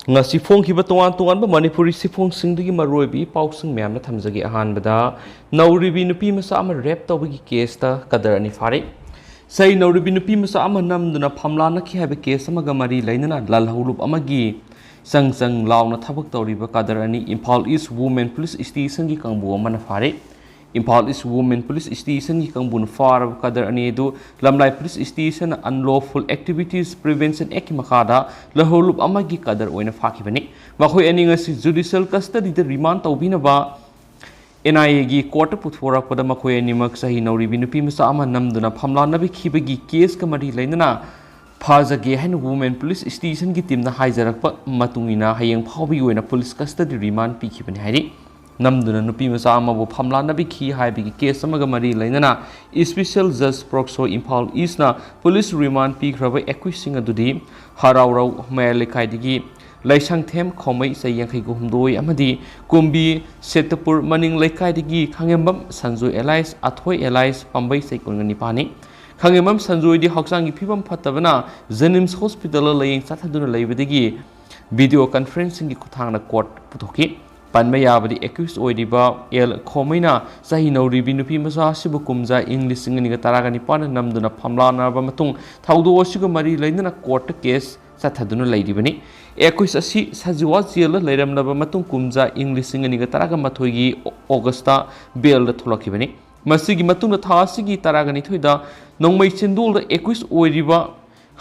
ngasi phongkiba tongan tongan ba manipuri siphongsingdagi maroibi pausing myamna thamjagi ahanbada nauribi nupi masa ama rap tawbagi case ta kadar ani fare sai nauribi nupi masa ama namduna phamlana ki haba case amaga mari lainana lalhulub amagi sang launa thabak tawriba kadar ani Imphal East Women Police Station gi kangbu amana fare Imphal East Women Police Station gi kangbun far kadar ani edu lamlai police station unlawful activities prevention act makada laholub amagi kadar oina fakibani makhoi ani ngasi judicial custody de remand tawbina ba NIA gi court puthora pada makhoi ani mak sahi nauri binupi masa ama namduna phamla nabi khibagi case kamari lainana phajage hain women police station gi team na haijarakpa matungina hayeng phawbi oina police custody remand pikhibani hairi namduna nupi masa amabu phamla nabi khi haibigi case amaga mari lainana special judge proxo Imphal East na police remand pikraba accusing adudi haraurau mayalekai digi laisang them khomai sayangkhai gumdoi amadi kumbi setapur maning laikai digi khangembam sanjoi allies athoi allies pambai saikongani pani khangembam sanjoi di hoksangi phibam phatabana Jenims Hospital laying sathaduna leibadigi video conferencing gi kuthangna court puthoki Panmayabadi accused oidiba el khomaina sahi nauribi nupi masa sibu kumja English singani taragani pana namduna phamlana ba matung thaudo osiga mari lainana court case sathaduna leidibani accused asi sajiwa jail leiramna ba matung kumja English singani taraga mathoigi Augusta bail da tholakibani masigi matung tha sigi taragani thoida nongmai chendul da accused oidiba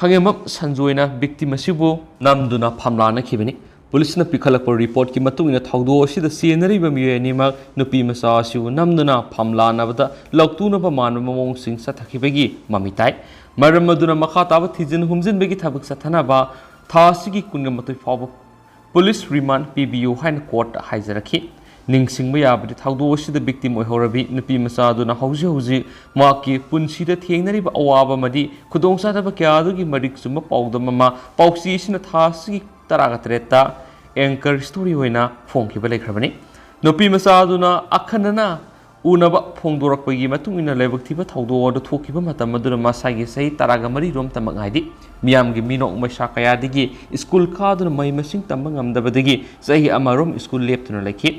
khangema sanjoina victim asibu namduna phamlana khibani Police na pikhalakpa report ki matungina thaudo asida senariba miyanima nupi masa asiu namduna phamlana bada laktuna ba manma mamong sing sathakibagi mamitai maramaduna makha taba thijin humjin begi thabak sathana ba thasigi kunga matui fawa police remand PBU hain court haijarakhi ningsingba yabadi thaudo asida victim oihorabi nupi masa aduna hauji maki punsida thengnariba awaba madi khudongsa daba kyadugi marik suma paudama pausi sina thasigi Taraгатрета anchor story hoina phongkiba lekhrabani nupi masa aduna akhanana unaba phongdorakpagi matungina lebaktiba thaudo oda thokiba matam aduna masagi sei taraga mari rom tamak haidi miyamgi minok maisa kaya digi school khaduna mai masing tamba ngamdabadagi sahi amarom school leptuna lekhi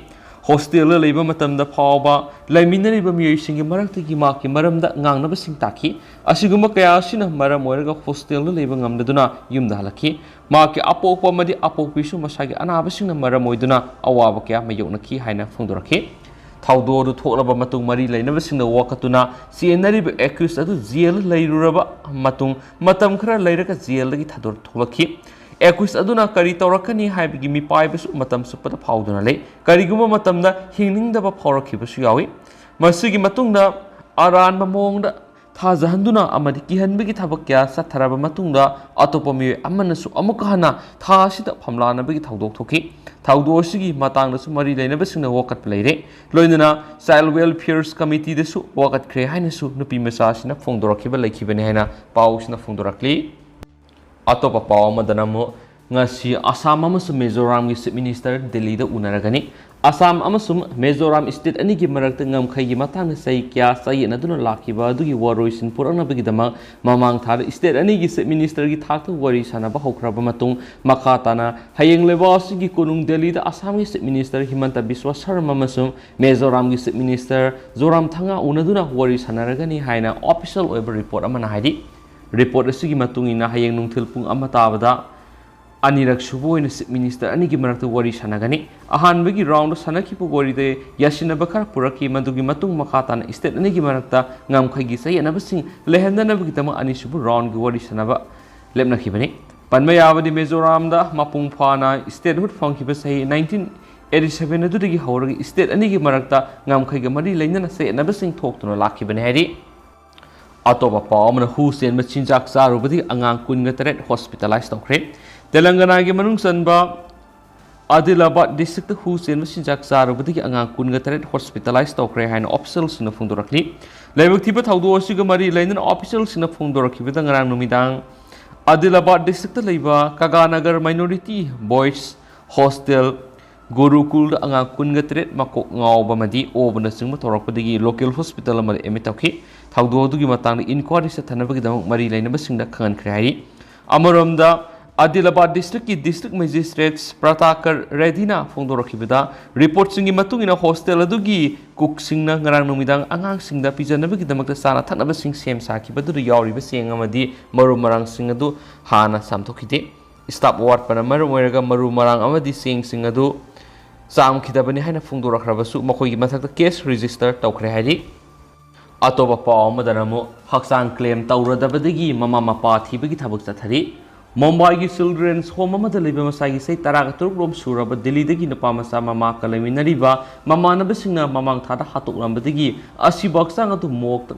hostel leiba matamda phawba laiminariba miyaisingi maraktagi maki maramda ngangnaba sing takhi asiguma kaya sina maram oiraga hostel leiba ngamdaduna yumda halakhi maki apokpa madi apokpisu masagi anaba singna maram oiduna awaba kaya mayoknakhi haina phongdorakhi thaudo du tholaba matung mari lainaba singna wakatuna sienariba accused adu jail leiruraba matung matam khara leiraka jail dagi thador tholakhi accused aduna kari tawrakani haibigi mi paibasu matam supada phawduna le kariguma matamda hingningdaba phawrakhibasu yawi masigi matungda aranba mongda thajahanduna amadi kihanbigi thabak kya satharaba matungda atopa mi amanasu amukhana thasida phamlana bigi thaudok thoki thaudo sigi matangdasu mari leinaba singna wakat leire loinana child welfare committee desu wakat khre hainasu nupi masa sina phongdorakhiba lekhibani haina pausina phongdorakli Atopa pawa madanamu ngasi Assam amasum Mizoram gi Chief Minister Delhi da unaragani Assam amasum Mizoram state ani gi marakta ngamkhai gi matang sai kya sai naduna lakiba adugi waroisin purana bagi dama mamang thar state ani gi Chief Minister gi thakta wari sana ba hokraba matung makatana hayeng lebas gi kunung Delhi da Assam gi Chief Minister Himanta Biswa Sharma amasum Mizoram gi Chief Minister Zoram Thanga unaduna wari sanaragani haina official oiba report amana haidi report asigi matungina hayeng nungthil pung amatabada anirak suboina Chief Minister anigi marakta wari sanagani ahanbagi round sanakipu wari de yasina bakar puraki madugi matung makatan state anigi marakta ngamkhagi sai anabasing lehendana bagi tama ani subu round gi wari sanaba lepnakhibani panmayabadi Mizoram da mapung phana statehood phangkiba sai 1987 adudagi hawragi state anigi marakta ngamkhagi mari leinana sai anabasing thoktuna lakhibani hari Atopa paamana Hussein machinjak charubadi angang kunga taret hospitalized tawkhre Telangana gi manung sanba Adilabad district Hussein machinjak charubadi angang kunga taret hospitalized tawkhre haina officials na phongdorakli leibak thiba thaudo asiga mari lainana officials na phongdorakhi bida ngarang numidang Adilabad district leiba Kaganagar minority boys hostel Gurukul angang kunga taret makok ngawba madi obana singma thorakpadagi local hospital amari emitawkhi thaudo dugi matang inquiry sa thanabagi damang mari lainaba singda khangan khre hai amaramda Adilabad District ki District Magistrates Pratakar Redina Fongdorakibida report singi matungina hostel adugi cook singna ngarang numidang angang singda pijanabagidamagta sana thanaba sing sem sakibadu yauriba sing amadi maru marang sing adu hana samthokide stop ward pana maru moiraga maru marang amadi sing adu sam khidabani haina fongdorakhrabasu makoigi mathakta case register tawkhre haidi atoba paw amadanamu haksang claim tawradabadagi mama mapa thibagi thabak chathari Mumbai ki children's home amada leiba masai sei taraga turuk suraba Delhi dagi napa masa Manakka Leiminaba Mamanaba singna mamang thada Hattoklamle dagi asi baksang atu mok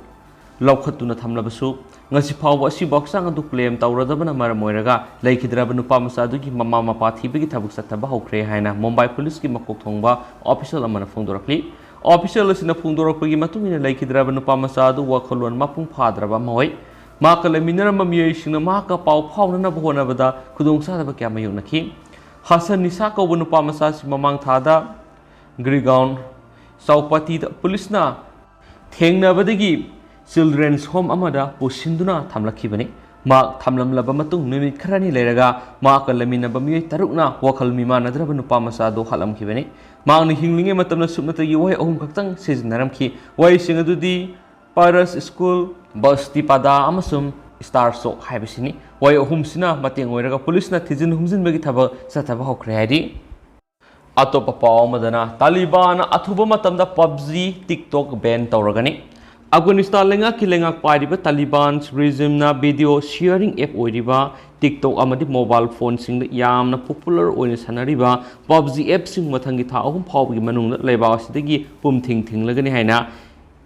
laukhatuna thamlabasu ngasi phawba asi baksang atu claim tawradabana maramoiraga leikidraba nupa masa dugi mama mapa thibagi thabuk sathaba hokre haina Mumbai police ki makok thongba official amana phongdorakli official asina phongdorakpagi matungina leikidraba nupa masa adu wakhalon mapung phadraba moi Manakka Leiminaba miyai singna Manakka paw phawnana bahonabada khudong sadaba kya mayunakhi Hasan Nisa kauba nupa masa si mamang thada Grigaon Saupati da police na thengnabadagi children's home amada pusinduna thamlakhibani mak thamlamlaba matung numit kharani leiraga Manakka Leiminaba miyai tarukna wakhal mimanadraba nupa masa do halamkhibani makni hinglinge matamna supnatagi wai ahum khaktang sejinaramkhi wai singadudi Paris School Bus Tipada amasum Star Sok haibisini wai ahumsina mateng oiraga police na thijin humjin bagi thaba sathaba hokre haidi atopa paw madana Taliban athuba matamda PUBG TikTok ban tawragani Afghanistan lenga kilenga pariba Taliban's regime na video sharing app oiriba TikTok amadi mobile phone sing yamna popular oina sanariba PUBG app sing mathangi tha ahum phawgi manungna leiba asidagi pum thing lagani haina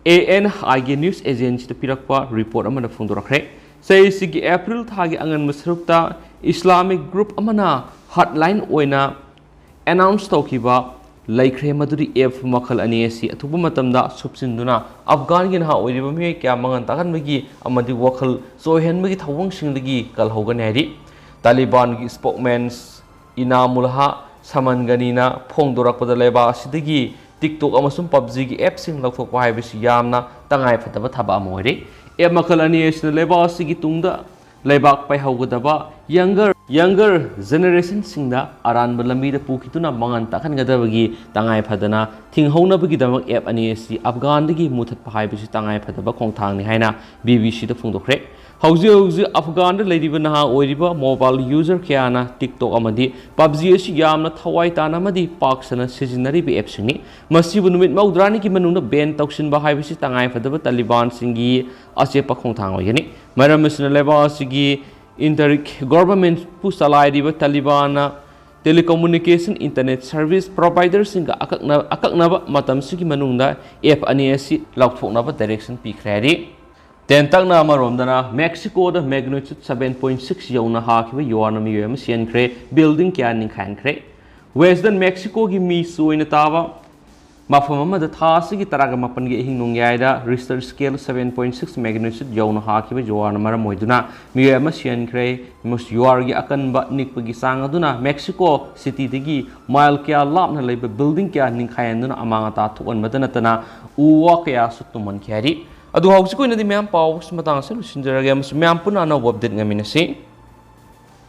ANI News Agency pirakpa report amana phongdorakre sei April thagi angan masrukta Islamic group amana hotline oina announce tawkiba laikhre maduri app makhal ani asi athuba matamda subsinduna Afghan gin ha oiriba me kya mangan takan magi amadi wakhal sohen magi thawang singdagi kalhogan hari Taliban gi spokesman Inamulha Samanganina phongdorakpada leba asidagi TikTok amasum PUBG ki app sing laukthokpa haibisi yamna tangai phataba thaba amore app makhal ani asina leba asigi tungda leibak pai haugadaba younger generation singda aranba lambi da pukituna mangan takhan gadabagi tangai phadana thinghaunabagi damak app ani asi Afghan dagi muthat haibisi tangai phadaba khongthang ni haina BBC da phungdokre hauji Afghan da leidiba naha oiriba mobile user kyana TikTok amadi PUBG asi yamna thawai tana amadi paksana sijinari bi app singi masibu numit maudrani ki manuna ban tawsin ba haibisi tangai phadaba Taliban singi ase pakhongthang oyani maramasna leba asigi Interic government pu salairiba Taliban telecommunication internet service provider singa akaknaba matam sigi manungda app ani asi laukthoknaba direction pikhreari tentakna amaromdana Mexico da magnitude 7.6 yauna hakiba yuana mi yem siankre building kya ningkhankre western Mexico gi mi suina taba mafam amada thasigi taraga mapan gi hingnung yaida Richter scale 7.6 magnitude yauna hakiba yuana mara moiduna mi yem siankre mus yuar gi akanba nikpagi sangaduna Mexico city digi mile kya lapna leiba building kya ningkhayanduna amanga ta thuan madana tana uwa kya sutuman khari adu hausi ko inadi myam paw matang se lusinjaraga myam puna na update ngaminasi